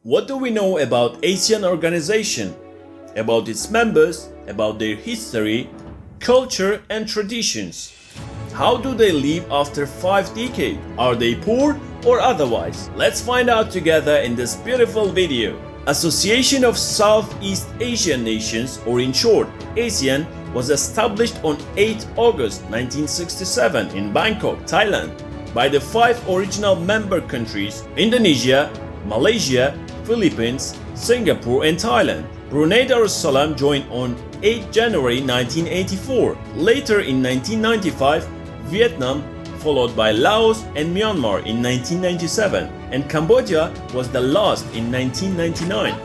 What do we know about ASEAN organization? About its members, about their history, culture and traditions? How do they live after 5 decades? Are they poor or otherwise? Let's find out together in this beautiful video. Association of Southeast Asian Nations, or in short, ASEAN, was established on 8 August 1967 in Bangkok, Thailand, by the 5 original member countries: Indonesia, Malaysia, Philippines, Singapore and Thailand. Brunei Darussalam joined on 8 January 1984. Later in 1995, Vietnam, followed by Laos and Myanmar in 1997, and Cambodia was the last in 1999.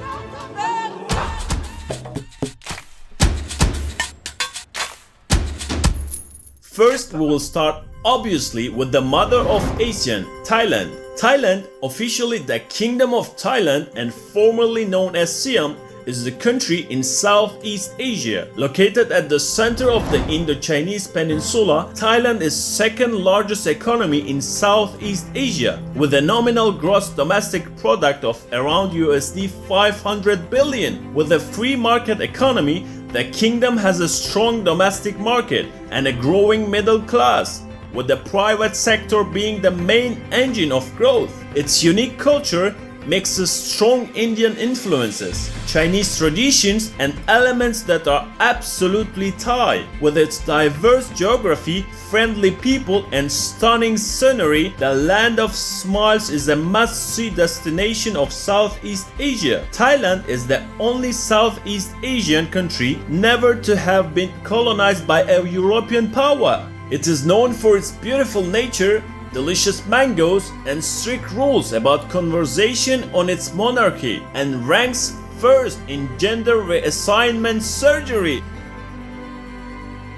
First, we will start obviously with the mother of ASEAN, Thailand. Thailand, officially the Kingdom of Thailand and formerly known as Siam, is a country in Southeast Asia. Located at the center of the Indo-Chinese Peninsula, Thailand is second largest economy in Southeast Asia, with a nominal gross domestic product of around USD 500 billion. With a free market economy, the kingdom has a strong domestic market and a growing middle class, with the private sector being the main engine of growth. Its unique culture mixes strong Indian influences, Chinese traditions and elements that are absolutely Thai. With its diverse geography, friendly people and stunning scenery, the land of smiles is a must-see destination of Southeast Asia. Thailand is the only Southeast Asian country never to have been colonized by a European power. It is known for its beautiful nature, delicious mangoes and strict rules about conversation on its monarchy, and ranks first in gender reassignment surgery.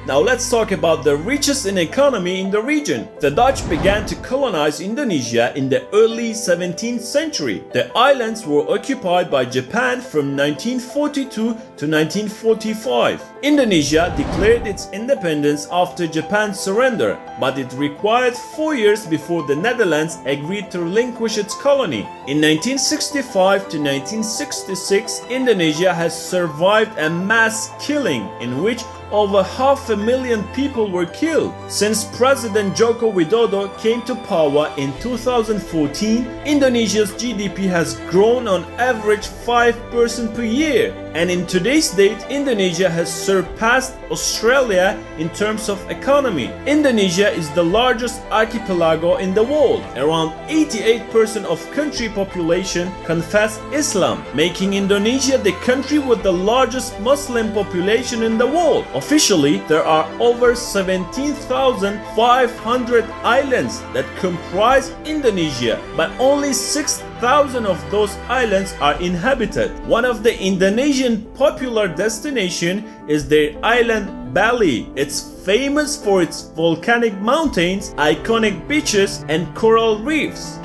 Now let's talk about the richest in economy in the region. The Dutch began to colonize Indonesia in the early 17th century. The islands were occupied by Japan from 1942 to 1945. Indonesia declared its independence after Japan's surrender, but it required 4 years before the Netherlands agreed to relinquish its colony. In 1965 to 1966, Indonesia has survived a mass killing in which over 500,000 people were killed. Since President Joko Widodo came to power in 2014, Indonesia's GDP has grown on average 5% per year. And in today's date, Indonesia has surpassed Australia in terms of economy. Indonesia is the largest archipelago in the world. Around 88% of country population confess Islam, making Indonesia the country with the largest Muslim population in the world. Officially, there are over 17,500 islands that comprise Indonesia, but only 6,000 of those islands are inhabited. One of the Indonesian popular destination is their island Bali. It's famous for its volcanic mountains, iconic beaches and coral reefs.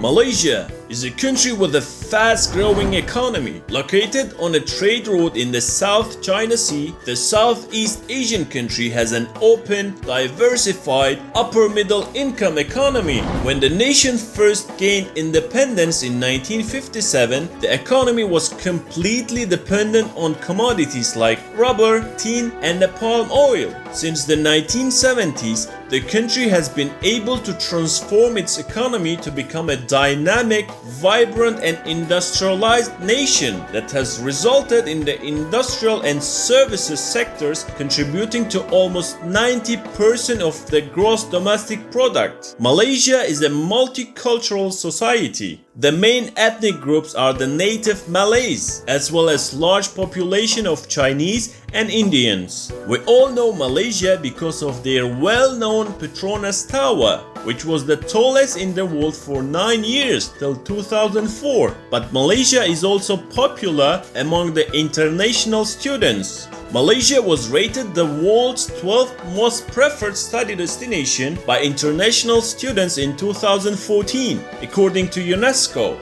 Malaysia is a country with a fast-growing economy. Located on a trade route in the South China Sea, the Southeast Asian country has an open, diversified, upper-middle income economy. When the nation first gained independence in 1957, the economy was completely dependent on commodities like rubber, tin, and the palm oil. Since the 1970s, the country has been able to transform its economy to become a dynamic, vibrant and industrialized nation that has resulted in the industrial and services sectors contributing to almost 90% of the gross domestic product. Malaysia is a multicultural society. The main ethnic groups are the native Malays, as well as large population of Chinese and Indians. We all know Malaysia because of their well-known Petronas Tower, which was the tallest in the world for 9 years till 2004. But Malaysia is also popular among the international students. Malaysia was rated the world's 12th most preferred study destination by international students in 2014, according to UNESCO.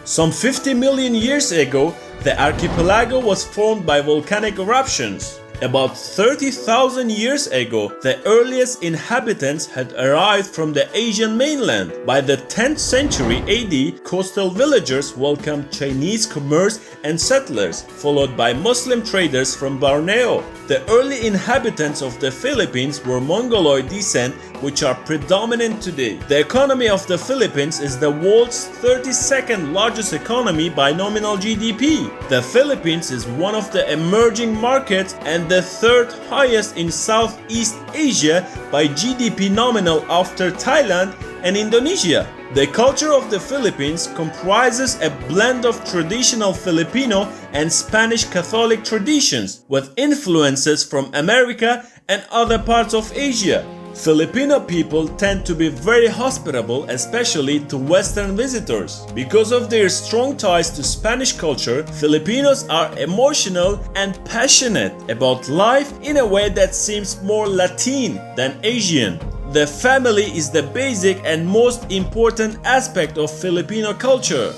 Some 50 million years ago, the archipelago was formed by volcanic eruptions. About 30,000 years ago, the earliest inhabitants had arrived from the Asian mainland. By the 10th century AD, coastal villagers welcomed Chinese commerce and settlers, followed by Muslim traders from Borneo. The early inhabitants of the Philippines were Mongoloid descent, which are predominant today. The economy of the Philippines is the world's 32nd largest economy by nominal GDP. The Philippines is one of the emerging markets and the third highest in Southeast Asia by GDP nominal after Thailand and Indonesia. The culture of the Philippines comprises a blend of traditional Filipino and Spanish Catholic traditions, with influences from America and other parts of Asia. Filipino people tend to be very hospitable, especially to Western visitors. Because of their strong ties to Spanish culture, Filipinos are emotional and passionate about life in a way that seems more Latin than Asian. The family is the basic and most important aspect of Filipino culture.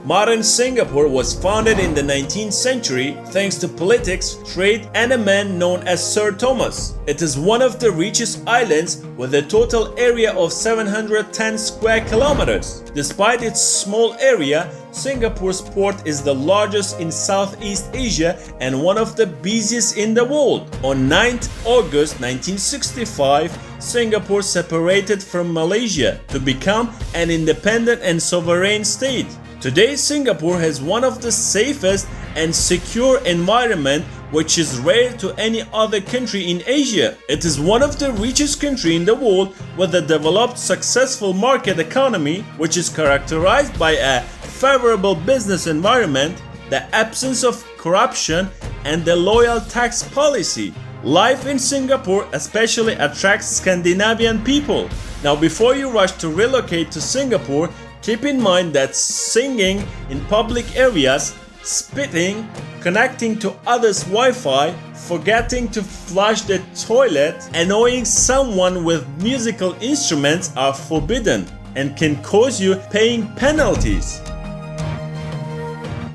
Modern Singapore was founded in the 19th century thanks to politics, trade, and a man known as Sir Thomas. It is one of the richest islands with a total area of 710 square kilometers. Despite its small area, Singapore's port is the largest in Southeast Asia and one of the busiest in the world. On 9th August 1965, Singapore separated from Malaysia to become an independent and sovereign state. Today, Singapore has one of the safest and secure environment, which is rare to any other country in Asia. It is one of the richest countries in the world with a developed, successful market economy, which is characterized by a favorable business environment, the absence of corruption, and the loyal tax policy. Life in Singapore especially attracts Scandinavian people. Now, before you rush to relocate to Singapore, keep in mind that singing in public areas, spitting, connecting to others' Wi-Fi, forgetting to flush the toilet, annoying someone with musical instruments are forbidden and can cause you paying penalties.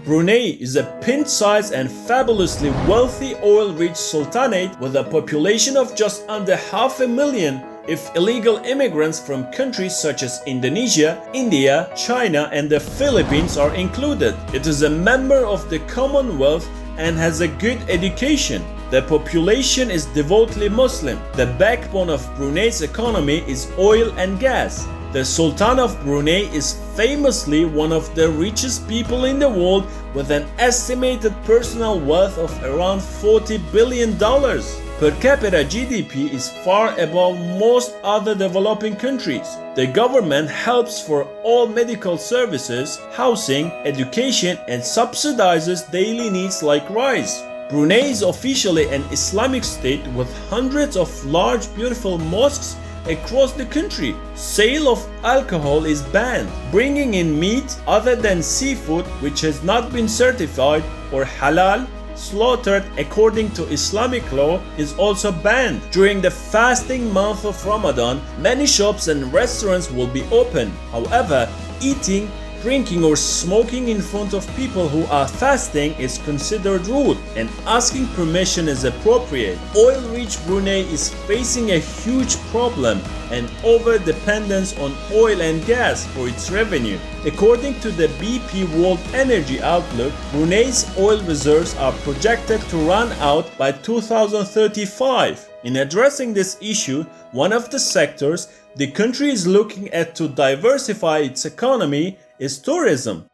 Brunei is a pint-sized and fabulously wealthy oil-rich sultanate with a population of just under 500,000 if illegal immigrants from countries such as Indonesia, India, China, and the Philippines are included. It is a member of the Commonwealth and has a good education. The population is devoutly Muslim. The backbone of Brunei's economy is oil and gas. The Sultan of Brunei is famously one of the richest people in the world with an estimated personal wealth of around $40 billion. Per capita GDP is far above most other developing countries. The government helps for all medical services, housing, education, and subsidizes daily needs like rice. Brunei is officially an Islamic state with hundreds of large beautiful mosques across the country. Sale of alcohol is banned. Bringing in meat other than seafood which has not been certified or halal, slaughtered according to Islamic law, is also banned. During the fasting month of Ramadan, many shops and restaurants will be open. However, eating, drinking or smoking in front of people who are fasting is considered rude and asking permission is appropriate. Oil-rich Brunei is facing a huge problem and over-dependence on oil and gas for its revenue. According to the BP World Energy Outlook, Brunei's oil reserves are projected to run out by 2035. In addressing this issue, one of the sectors the country is looking at to diversify its economy is tourism.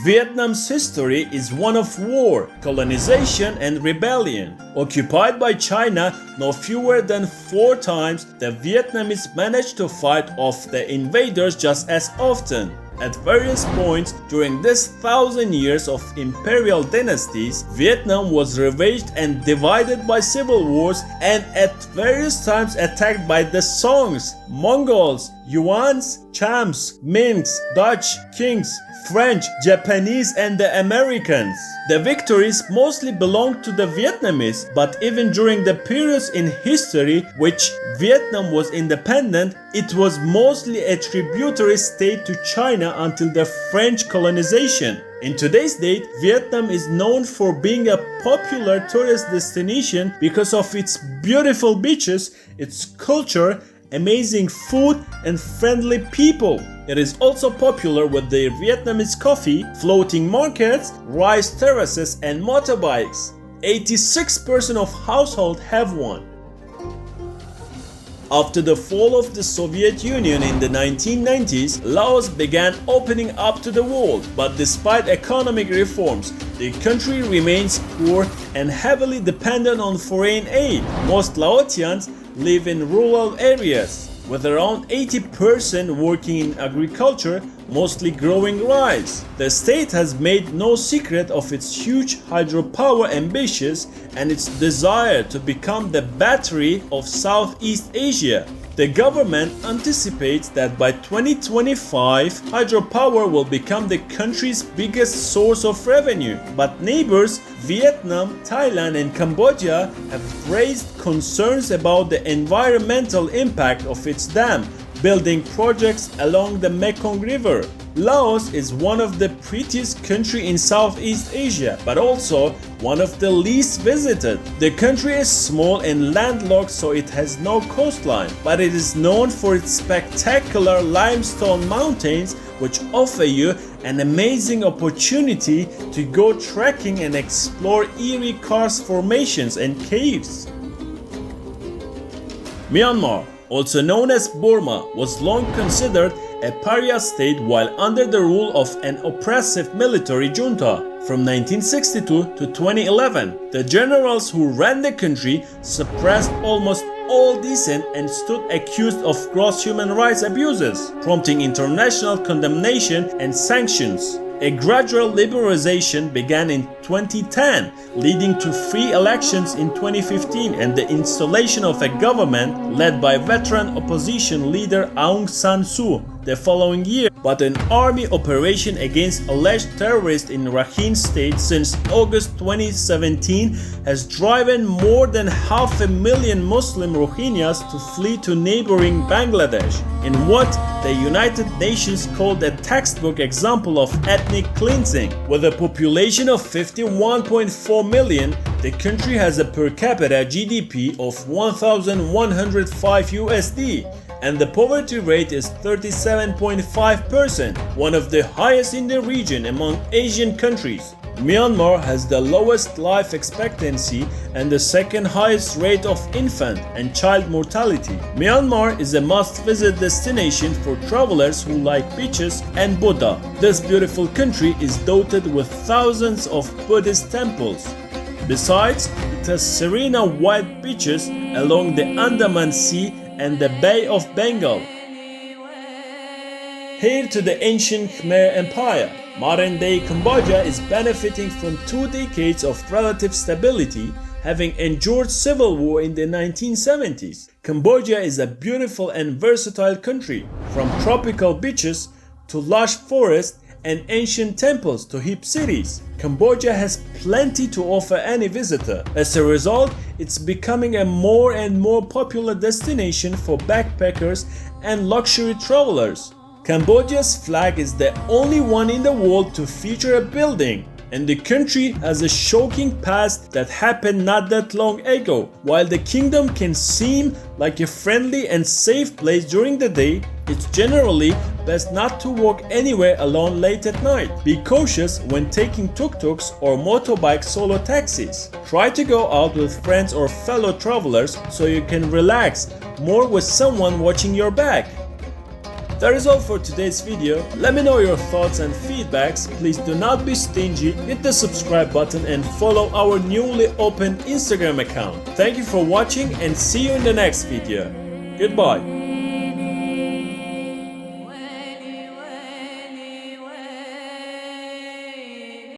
Vietnam's history is one of war, colonization, and rebellion. Occupied by China no fewer than 4 times, the Vietnamese managed to fight off the invaders just as often. At various points during this 1,000 years of imperial dynasties, Vietnam was ravaged and divided by civil wars and at various times attacked by the Songs, Mongols, Yuans, Chams, Minks, Dutch, Kings, French, Japanese, and the Americans. The victories mostly belonged to the Vietnamese, but even during the periods in history which Vietnam was independent, it was mostly a tributary state to China until the French colonization. In today's date, Vietnam is known for being a popular tourist destination because of its beautiful beaches, its culture, amazing food, and friendly people. It is also popular with their Vietnamese coffee, floating markets, rice terraces, and motorbikes. 86% of households have one. After the fall of the Soviet Union in the 1990s, Laos began opening up to the world, but despite economic reforms, the country remains poor and heavily dependent on foreign aid. Most Laotians live in rural areas, with around 80% working in agriculture, mostly growing rice. The state has made no secret of its huge hydropower ambitions and its desire to become the battery of Southeast Asia. The government anticipates that by 2025, hydropower will become the country's biggest source of revenue. But neighbors Vietnam, Thailand, and Cambodia have raised concerns about the environmental impact of its dam building projects along the Mekong River. Laos is one of the prettiest countries in Southeast Asia, but also one of the least visited. The country is small and landlocked, so it has no coastline, but it is known for its spectacular limestone mountains, which offer you an amazing opportunity to go trekking and explore eerie karst formations and caves. Myanmar, also known as Burma, was long considered a pariah state while under the rule of an oppressive military junta. From 1962 to 2011, the generals who ran the country suppressed almost all dissent and stood accused of gross human rights abuses, prompting international condemnation and sanctions. A gradual liberalization began in 2010, leading to free elections in 2015 and the installation of a government led by veteran opposition leader Aung San Suu the following year. But an army operation against alleged terrorists in Rakhine State since August 2017 has driven more than 500,000 Muslim Rohingyas to flee to neighboring Bangladesh, in what the United Nations called a textbook example of ethnic cleansing. With a population of 51.4 million, the country has a per capita GDP of 1,105 USD, and the poverty rate is 37.5%, one of the highest in the region among Asian countries. Myanmar has the lowest life expectancy and the second highest rate of infant and child mortality. Myanmar is a must-visit destination for travelers who like beaches and Buddha. This beautiful country is dotted with thousands of Buddhist temples. Besides, it has serene white beaches along the Andaman Sea and the Bay of Bengal. Here to the ancient Khmer Empire. Modern-day Cambodia is benefiting from 2 decades of relative stability, having endured civil war in the 1970s. Cambodia is a beautiful and versatile country, from tropical beaches to lush forests and ancient temples to hip cities. Cambodia has plenty to offer any visitor. As a result, it's becoming a more and more popular destination for backpackers and luxury travelers. Cambodia's flag is the only one in the world to feature a building, and the country has a shocking past that happened not that long ago. While the kingdom can seem like a friendly and safe place during the day, it's generally best not to walk anywhere alone late at night. Be cautious when taking tuk-tuks or motorbike solo taxis. Try to go out with friends or fellow travelers so you can relax more with someone watching your back. That is all for today's video. Let me know your thoughts and feedbacks. Please do not be stingy, hit the subscribe button and follow our newly opened Instagram account. Thank you for watching and see you in the next video. Goodbye.